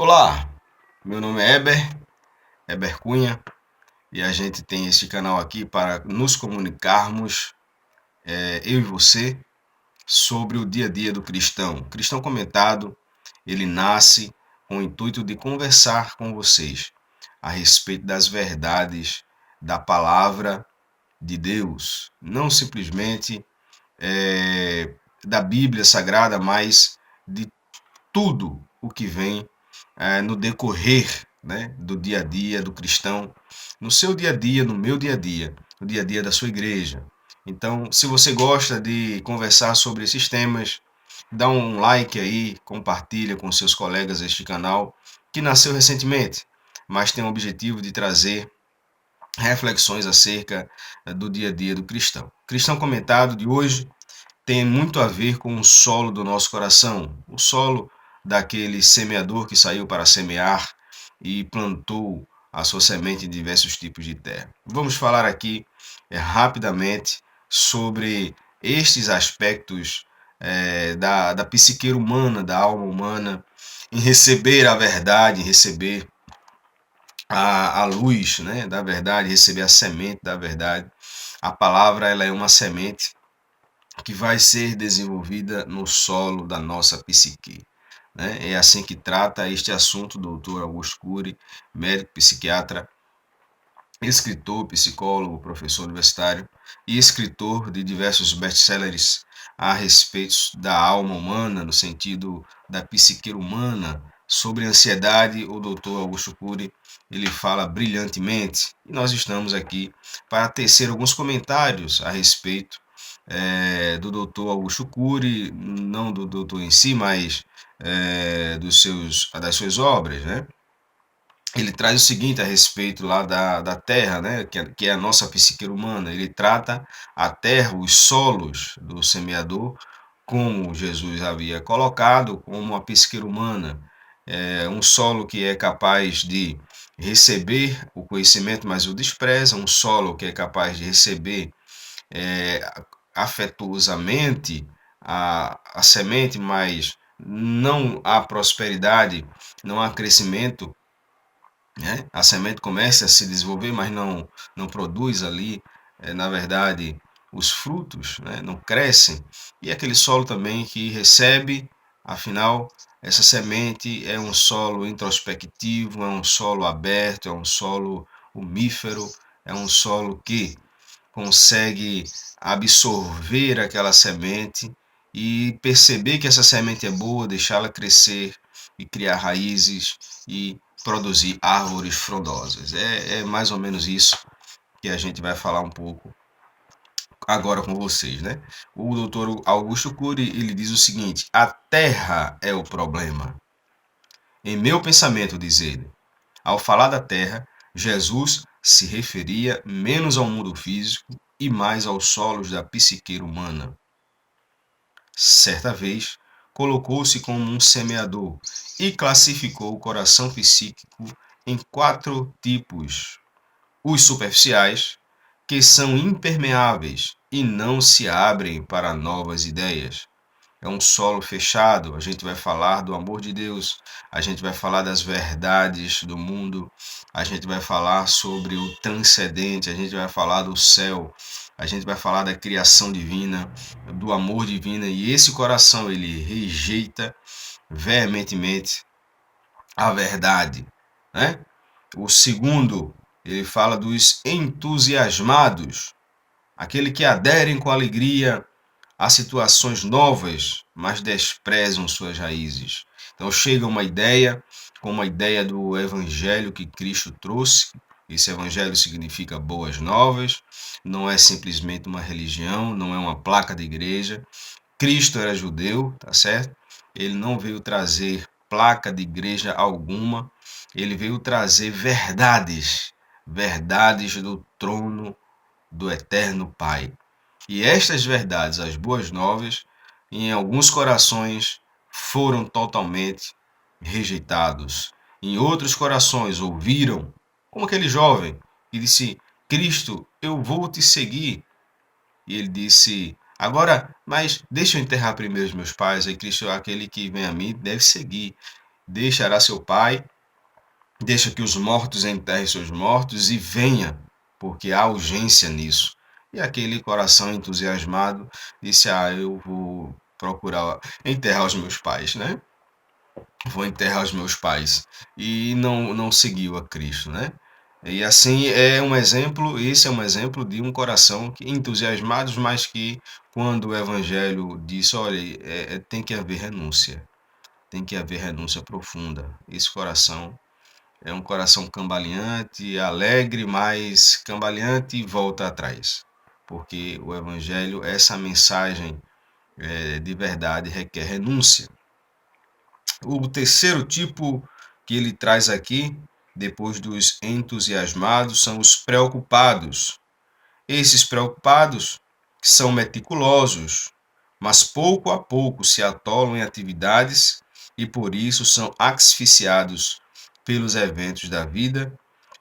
Olá, meu nome é Eber Cunha, e a gente tem este canal aqui para nos comunicarmos, eu e você, sobre o dia a dia do cristão. O Cristão Comentado, ele nasce com o intuito de conversar com vocês a respeito das verdades da palavra de Deus, não simplesmente da Bíblia Sagrada, mas de tudo o que vem no decorrer, né, do dia a dia do cristão, no seu dia a dia, no meu dia a dia, no dia a dia da sua igreja. Então, se você gosta de conversar sobre esses temas, dá um like aí, compartilha com seus colegas este canal, que nasceu recentemente, mas tem o objetivo de trazer reflexões acerca do dia a dia do cristão. Cristão Comentado de hoje tem muito a ver com o solo do nosso coração, o solo daquele semeador que saiu para semear e plantou a sua semente em diversos tipos de terra. Vamos falar aqui rapidamente sobre estes aspectos da psique humana, da alma humana, em receber a verdade, em receber a luz, né, da verdade, receber a semente da verdade. A palavra ela é uma semente que vai ser desenvolvida no solo da nossa psique. Né? É assim que trata este assunto o Dr. Augusto Cury, médico psiquiatra, escritor, psicólogo, professor universitário e escritor de diversos best-sellers a respeito da alma humana, no sentido da psique humana. Sobre ansiedade, o Dr. Augusto Cury ele fala brilhantemente, e nós estamos aqui para tecer alguns comentários a respeito do Dr. Augusto Cury, não do doutor em si, mas das suas obras, né? Ele traz o seguinte a respeito lá da terra, né? Que é a nossa psique humana. Ele trata a terra, os solos do semeador, como Jesus havia colocado, como uma psique humana. Um solo que é capaz de receber o conhecimento, mas o despreza, um solo que é capaz de receber é, afetuosamente a semente, mas não há prosperidade, não há crescimento, né? A semente começa a se desenvolver, mas não produz ali, na verdade, os frutos, né? Não crescem. E aquele solo também que recebe, afinal, essa semente é um solo introspectivo, é um solo aberto, é um solo umífero, é um solo que consegue absorver aquela semente e perceber que essa semente é boa, deixá-la crescer e criar raízes e produzir árvores frondosas. É mais ou menos isso que a gente vai falar um pouco agora com vocês, né? O doutor Augusto Cury, ele diz o seguinte: a terra é o problema. Em meu pensamento, diz ele, ao falar da terra, Jesus se referia menos ao mundo físico e mais aos solos da psique humana. Certa vez, colocou-se como um semeador e classificou o coração psíquico em 4 tipos: os superficiais, que são impermeáveis e não se abrem para novas ideias. É um solo fechado. A gente vai falar do amor de Deus, a gente vai falar das verdades do mundo, a gente vai falar sobre o transcendente, a gente vai falar do céu, a gente vai falar da criação divina, do amor divino, e esse coração ele rejeita veementemente a verdade, né? O segundo, ele fala dos entusiasmados, aquele que aderem com alegria a situações novas, mas desprezam suas raízes. Então chega uma ideia, como a ideia do evangelho que Cristo trouxe. Esse evangelho significa boas novas, não é simplesmente uma religião, não é uma placa de igreja. Cristo era judeu, tá certo? Ele não veio trazer placa de igreja alguma, ele veio trazer verdades, verdades do trono do eterno Pai. E estas verdades, as boas novas, em alguns corações foram totalmente rejeitados. Em outros corações ouviram, como aquele jovem que disse: Cristo, eu vou te seguir. E ele disse: agora, mas deixa eu enterrar primeiro os meus pais. Aí Cristo, aquele que vem a mim, deve seguir. deixará seu pai, deixa que os mortos enterrem seus mortos e venha, porque há urgência nisso. E aquele coração entusiasmado disse: eu vou procurar enterrar os meus pais, né? Vou enterrar os meus pais. E não seguiu a Cristo, né? E assim é um exemplo, esse é um exemplo de um coração entusiasmado, mas que quando o evangelho diz, olha, tem que haver renúncia, tem que haver renúncia profunda. Esse coração é um coração cambaleante, alegre, mas cambaleante e volta atrás. Porque o evangelho, essa mensagem de verdade requer renúncia. O terceiro tipo que ele traz aqui, depois dos entusiasmados, são os preocupados. Esses preocupados são meticulosos, mas pouco a pouco se atolam em atividades e por isso são asfixiados pelos eventos da vida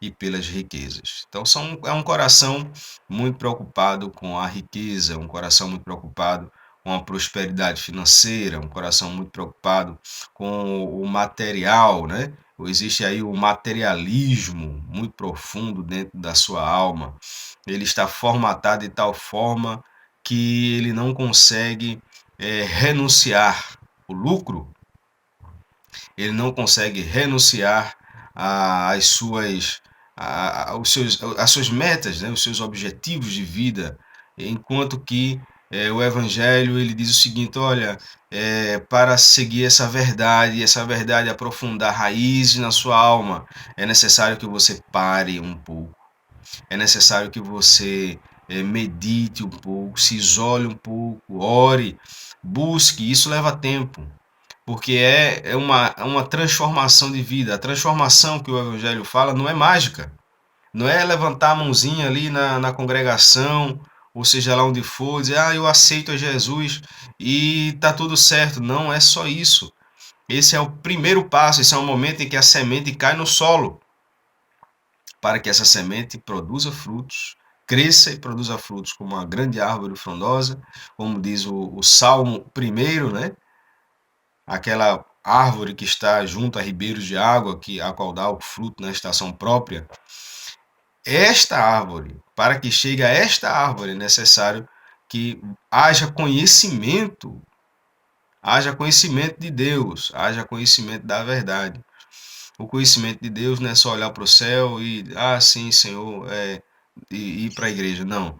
e pelas riquezas. Então é um coração muito preocupado com a riqueza, um coração muito preocupado com a prosperidade financeira, um coração muito preocupado com o material, né? Existe aí o materialismo muito profundo dentro da sua alma. Ele está formatado de tal forma que ele não consegue renunciar o lucro, ele não consegue renunciar às suas, às suas metas, né, os seus objetivos de vida, enquanto que o Evangelho ele diz o seguinte: olha, para seguir essa verdade aprofundar raízes na sua alma, é necessário que você pare um pouco, é necessário que você medite um pouco, se isole um pouco, ore, busque. Isso leva tempo, porque uma transformação de vida. A transformação que o Evangelho fala não é mágica, não é levantar a mãozinha ali na congregação, ou seja lá onde for, dizer, eu aceito a Jesus e tá tudo certo. Não é só isso. Esse é o primeiro passo, esse é o momento em que a semente cai no solo, para que essa semente produza frutos, cresça e produza frutos como uma grande árvore frondosa, como diz o Salmo 1, né? Aquela árvore que está junto a ribeiros de água, a qual dá o fruto na estação própria. Esta árvore, para que chegue a esta árvore, é necessário que haja conhecimento de Deus, haja conhecimento da verdade. O conhecimento de Deus não é só olhar para o céu e, sim, Senhor, e ir para a igreja. Não.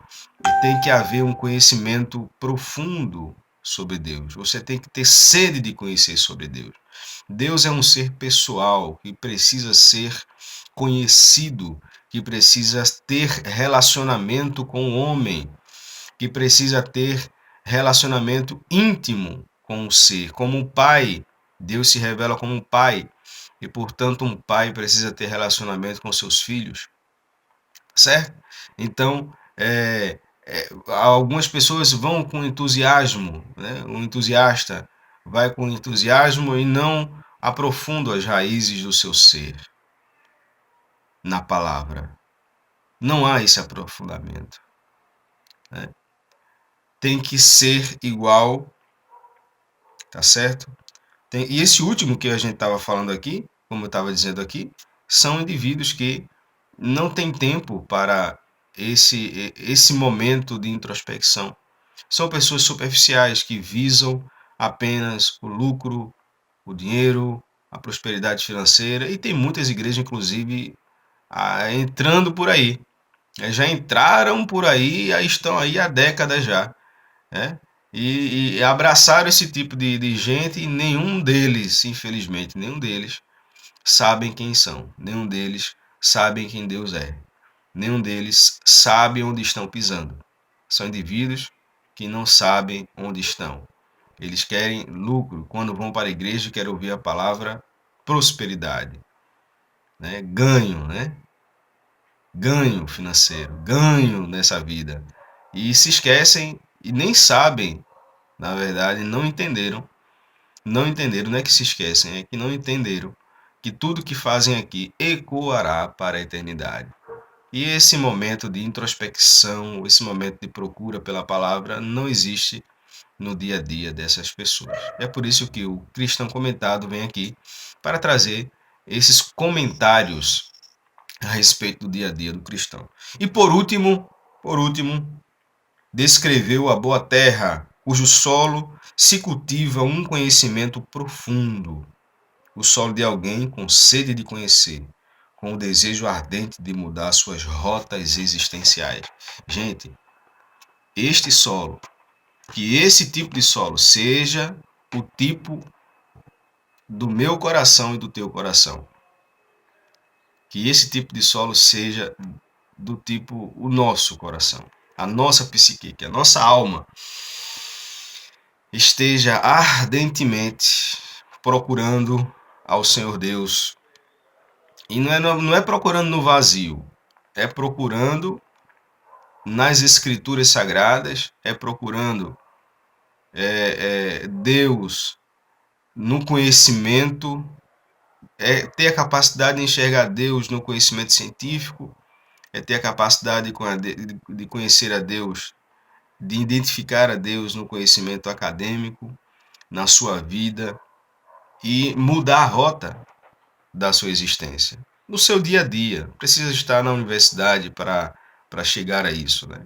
Tem que haver um conhecimento profundo sobre Deus. Você tem que ter sede de conhecer sobre Deus. Deus é um ser pessoal que precisa ser conhecido, que precisa ter relacionamento com o homem, que precisa ter relacionamento íntimo com o ser, como um pai. Deus se revela como um pai e, portanto, um pai precisa ter relacionamento com seus filhos, certo? Então, algumas pessoas vão com entusiasmo, né? Um entusiasta vai com entusiasmo e não aprofunda as raízes do seu ser na palavra. Não há esse aprofundamento, né? Tem que ser igual, tá certo? E esse último que a gente estava falando aqui, como eu estava dizendo aqui, são indivíduos que não têm tempo para esse momento de introspecção. São pessoas superficiais que visam apenas o lucro, o dinheiro, a prosperidade financeira, e tem muitas igrejas, inclusive, entrando por aí. Já entraram por aí, estão aí há décadas já, né? E abraçaram esse tipo de gente e nenhum deles, infelizmente, nenhum deles sabem quem são, nenhum deles sabem quem Deus é, nenhum deles sabe onde estão pisando. São indivíduos que não sabem onde estão. Eles querem lucro. Quando vão para a igreja, querem ouvir a palavra prosperidade, né? Ganho, né? Ganho financeiro, ganho nessa vida. E se esquecem e nem sabem, na verdade, não entenderam. Não entenderam, não é que se esquecem, é que não entenderam que tudo que fazem aqui ecoará para a eternidade. E esse momento de introspecção, esse momento de procura pela palavra não existe no dia a dia dessas pessoas. É por isso que o Cristão Comentado vem aqui para trazer esses comentários a respeito do dia a dia do cristão. E por último, descreveu a boa terra, cujo solo se cultiva um conhecimento profundo, o solo de alguém com sede de conhecer, com o desejo ardente de mudar suas rotas existenciais. Gente, este solo, que esse tipo de solo seja o tipo do meu coração e do teu coração. Que esse tipo de solo seja do tipo o nosso coração, a nossa psique, que a nossa alma esteja ardentemente procurando ao Senhor Deus. E não é procurando no vazio, é procurando nas escrituras sagradas, é procurando Deus no conhecimento, é ter a capacidade de enxergar Deus no conhecimento científico, é ter a capacidade de conhecer a Deus, de identificar a Deus no conhecimento acadêmico, na sua vida e mudar a rota da sua existência. No seu dia a dia, não precisa estar na universidade para chegar a isso, né?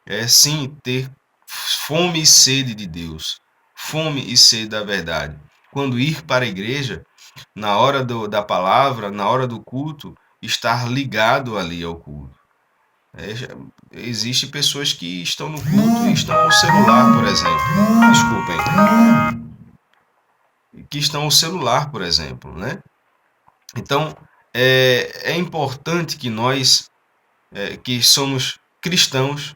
É sim ter fome e sede de Deus, fome e sede da verdade. Quando ir para a igreja, na hora da palavra, na hora do culto, estar ligado ali ao culto. Existem pessoas que estão no culto e estão ao celular, por exemplo. Desculpem. Que estão ao celular, por exemplo, né? Então, é importante que nós, que somos cristãos,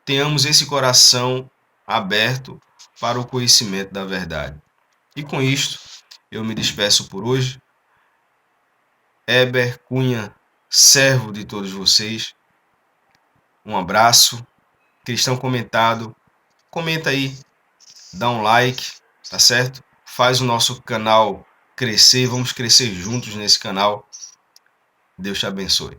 tenhamos esse coração aberto para o conhecimento da verdade. E com isto, eu me despeço por hoje. Heber Cunha, servo de todos vocês. Um abraço. Cristão Comentado. Comenta aí, dá um like, tá certo? Faz o nosso canal crescer, vamos crescer juntos nesse canal. Deus te abençoe.